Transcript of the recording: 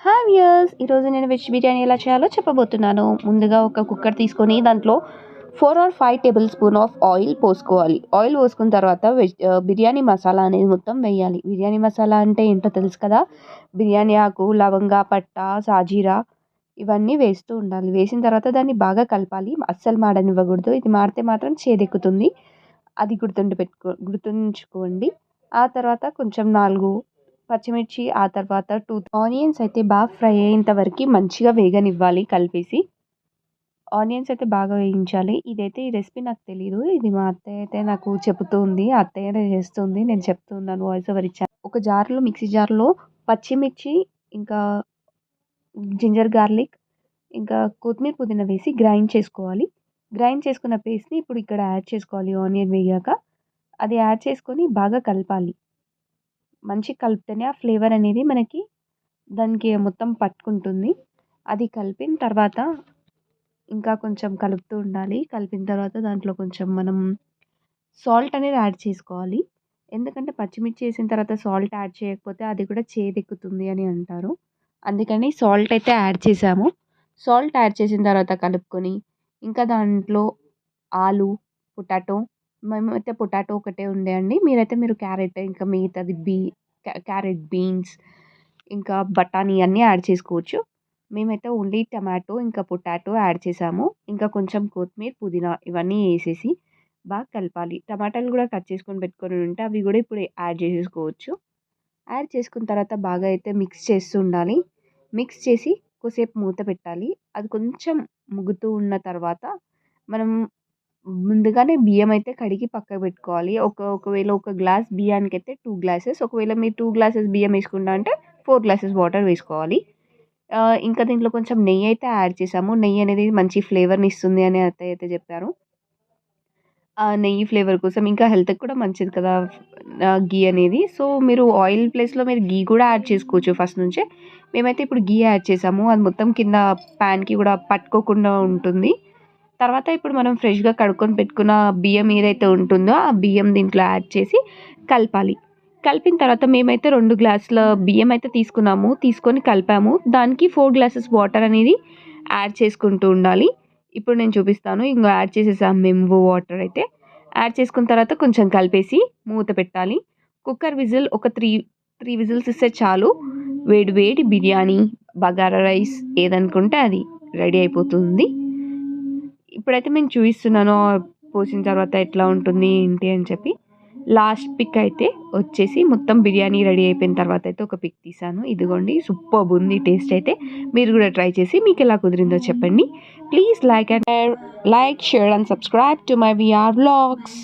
Hi viewers, ఈరోజు నేను veg biryani ఎలా చేయాలో చెప్పబోతున్నాను. ముందుగా ఒక కుక్కర్ తీసుకొని దాంట్లో 4 or 5 tablespoon of oil పోసుకోవాలి. ఆయిల్ పోసుకున్న తర్వాత బిర్యానీ మసాలా అనేది మొత్తం వేయాలి. బిర్యానీ మసాలా అంటే ఏంటో తెలుసు కదా! బిర్యానీ ఆకు, లవంగా, పట్ట, సాజీరా ఇవన్నీ వేస్తూ ఉండాలి. వేసిన తర్వాత దాన్ని బాగా కలపాలి. అస్సలు మాడనివ్వకూడదు. ఇది మాడితే మాత్రం చేదెక్కుతుంది. అది గుర్తుంచుకోండి. ఆ తర్వాత కొంచెం 4 పచ్చిమిర్చి, ఆ తర్వాత 2 ఆనియన్స్ అయితే బాగా ఫ్రై అయ్యేంత వరకి మంచిగా వేగనివ్వాలి కలిపేసి. ఆనియన్స్ అయితే బాగా వేయించాలి. ఈ రెసిపీ నాకు తెలీదు. ఇది మా అత్తయ్య అయితే నాకు చెబుతూ ఉంది. అత్తయ్యనే చేస్తుంది. నేను చెప్తున్నాను, వాయిస్ ఓవర్ ఇచ్చాను. ఒక జార్‌లో మిక్సీ జార్‌లో పచ్చిమిర్చి, ఇంకా జింజర్ గార్లిక్, ఇంకా కొత్తిమీర, పుదీనా వేసి గ్రైండ్ చేసుకోవాలి. గ్రైండ్ చేసుకున్న పేస్ట్‌ని ఇప్పుడు ఇక్కడ యాడ్ చేసుకోవాలి ఆనియన్ వేగాక. అది యాడ్ చేసుకొని బాగా కలపాలి. మంచిగా కలిపితేనే ఆ ఫ్లేవర్ అనేది మనకి దానికి మొత్తం పట్టుకుంటుంది. అది కలిపిన తర్వాత ఇంకా కొంచెం కలుపుతూ ఉండాలి. కలిపిన తర్వాత దాంట్లో కొంచెం మనం సాల్ట్ అనేది యాడ్ చేసుకోవాలి. ఎందుకంటే పచ్చిమిర్చి వేసిన తర్వాత సాల్ట్ యాడ్ చేయకపోతే అది కూడా చేదెక్కుతుంది అని అంటారు. అందుకని సాల్ట్ అయితే యాడ్ చేసాము. సాల్ట్ యాడ్ చేసిన తర్వాత కలుపుకొని ఇంకా దాంట్లో ఆలు, పొటాటో, మేమైతే పొటాటో ఒకటే ఉండే అండి. మీరు క్యారెట్, ఇంకా మిగతాది క్యారెట్, బీన్స్, ఇంకా బఠానీ అన్నీ యాడ్ చేసుకోవచ్చు. మేమైతే ఓన్లీ టమాటో, ఇంకా పొటాటో యాడ్ చేసాము. ఇంకా కొంచెం కొత్తిమీర, పుదీనా ఇవన్నీ ఏసేసి బాగా కలపాలి. టమాటాలు కూడా కట్ చేసుకొని పెట్టుకొని ఉంటే అవి కూడా ఇప్పుడు యాడ్ చేసేసుకోవచ్చు. యాడ్ చేసుకున్న తర్వాత బాగా అయితే మిక్స్ చేస్తూ ఉండాలి. మిక్స్ చేసి కొద్దిసేపు మూత పెట్టాలి. అది కొంచెం మగ్గుతూ ఉన్న తర్వాత మనం ముందుగానే బియ్యం అయితే కడిగి పక్కకు పెట్టుకోవాలి. ఒకవేళ ఒక గ్లాస్ బియ్యానికైతే 2 గ్లాసెస్, ఒకవేళ మీరు 2 గ్లాసెస్ బియ్యం వేసుకుంటా అంటే 4 గ్లాసెస్ వాటర్ వేసుకోవాలి. ఇంకా దీంట్లో కొంచెం నెయ్యి అయితే యాడ్ చేసాము. నెయ్యి అనేది మంచి ఫ్లేవర్‌ని ఇస్తుంది అని అత్తయ్య అయితే చెప్పారు. ఆ నెయ్యి ఫ్లేవర్ కోసం, ఇంకా హెల్త్‌కి కూడా మంచిది కదా! ఘీ అనేది. సో, మీరు ఆయిల్ ప్లేస్‌లో మీరు ఘీ కూడా యాడ్ చేసుకోవచ్చు ఫస్ట్ నుంచే. మేమైతే ఇప్పుడు ఘీ యాడ్ చేసాము. అది మొత్తం కింద పాన్‌కి కూడా పట్టుకోకుండా ఉంటుంది. తర్వాత ఇప్పుడు మనం ఫ్రెష్‌గా కడుక్కొని పెట్టుకున్న బియ్యం ఏదైతే ఉంటుందో, ఆ బియ్యం దీంట్లో యాడ్ చేసి కలపాలి. కలిపిన తర్వాత మేమైతే 2 గ్లాసుల బియ్యం అయితే తీసుకున్నాము. తీసుకొని కలిపాము. దానికి 4 గ్లాసెస్ వాటర్ అనేది యాడ్ చేసుకుంటూ ఉండాలి. ఇప్పుడు నేను చూపిస్తాను. ఇంగో యాడ్ చేసేసాము మేము వాటర్ అయితే. యాడ్ చేసుకున్న తర్వాత కొంచెం కలిపేసి మూత పెట్టాలి. కుక్కర్ విజిల్ ఒక 3 విజిల్స్ ఇస్తే చాలు. వేడి వేడి బిర్యానీ, బగారా రైస్ ఏదనుకుంటే అది రెడీ అయిపోతుంది. ఇప్పుడైతే నేను చూపిస్తున్నాను పోసిన తర్వాత ఎట్లా ఉంటుంది ఏంటి అని చెప్పి. లాస్ట్ పిక్ అయితే వచ్చేసి మొత్తం బిర్యానీ రెడీ అయిపోయిన తర్వాత అయితే ఒక పిక్ తీసాను. ఇదిగోండి, సూపర్బ్ ఉంది టేస్ట్ అయితే. మీరు కూడా ట్రై చేసి మీకు ఎలా కుదిరిందో చెప్పండి. Please like, share and subscribe to my VR vlogs.